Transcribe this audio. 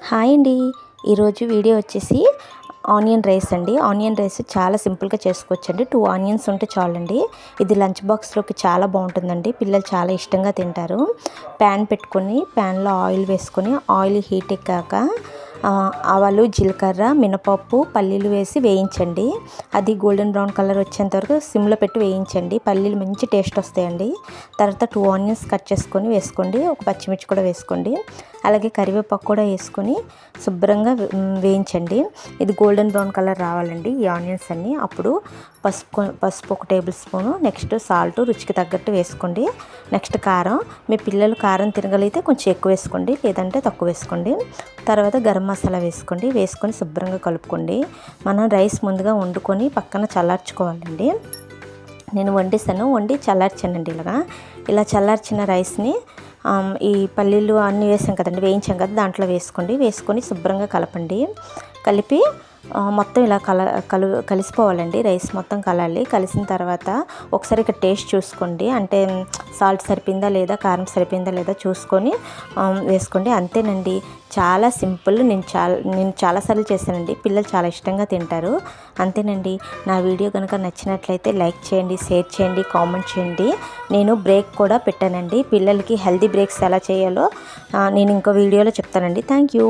Hi అండి. ఈరోజు video వచ్చేసి ఆనియన్ రైస్ అండి. ఆనియన్ రైస్ చాలా సింపుల్గా చేసుకోవచ్చండి. 2 ఆనియన్స్ ఉంటే చాలండి. ఇది లంచ్ బాక్స్లోకి చాలా బాగుంటుందండి. పిల్లలు చాలా ఇష్టంగా తింటారు. ప్యాన్ పెట్టుకొని ప్యాన్లో ఆయిల్ వేసుకొని ఆయిల్ హీట్ ఎక్కాక ఆవాలు, జీలకర్ర, మినపప్పు, పల్లీలు వేసి వేయించండి. అది గోల్డెన్ బ్రౌన్ కలర్ వచ్చేంత వరకు సిమ్లో పెట్టి వేయించండి. పల్లీలు మంచి టేస్ట్ వస్తాయండి. తర్వాత 2 ఆనియన్స్ కట్ చేసుకొని వేసుకోండి. ఒక పచ్చిమిర్చి కూడా వేసుకోండి. అలాగే కరివేపాకు కూడా వేసుకొని శుభ్రంగా వేయించండి. ఇది గోల్డెన్ బ్రౌన్ కలర్ రావాలండి ఈ ఆనియన్స్ అన్నీ. అప్పుడు పసుపు 1 టేబుల్ స్పూను, నెక్స్ట్ సాల్ట్ రుచికి తగ్గట్టు వేసుకోండి. నెక్స్ట్ కారం, మీ పిల్లలు కారం తినగలిగితే కొంచెం ఎక్కువ వేసుకోండి, లేదంటే తక్కువ వేసుకోండి. తర్వాత గరం మసాలా వేసుకోండి. వేసుకొని శుభ్రంగా కలుపుకోండి. మనం రైస్ ముందుగా వండుకొని పక్కన చల్లార్చుకోవాలండి. నేను వండి చల్లార్చానండి. ఇలా చల్లార్చిన రైస్ని ఈ పల్లీలు అన్నీ వేసాం కదండి, వేయించాం కదా, దాంట్లో వేసుకొని శుభ్రంగా కలపండి. కలిపి మొత్తం ఇలా కలిసిపోవాలండి. రైస్ మొత్తం కలాలి. కలిసిన తర్వాత ఒకసారి ఇక్కడ టేస్ట్ చూసుకోండి. అంటే సాల్ట్ సరిపోయిందా లేదా, కారం సరిపోయిందా లేదా చూసుకొని వేసుకోండి. అంతేనండి, చాలా సింపుల్. నేను చాలాసార్లు చేశానండి. పిల్లలు చాలా ఇష్టంగా తింటారు. అంతేనండి. నా వీడియో కనుక నచ్చినట్లయితే లైక్ చేయండి, షేర్ చేయండి, కామెంట్ చేయండి. నేను బ్రేక్ కూడా పెట్టానండి. పిల్లలకి హెల్తీ బ్రేక్స్ ఎలా చేయాలో నేను ఇంకో వీడియోలో చెప్తానండి. Thank you.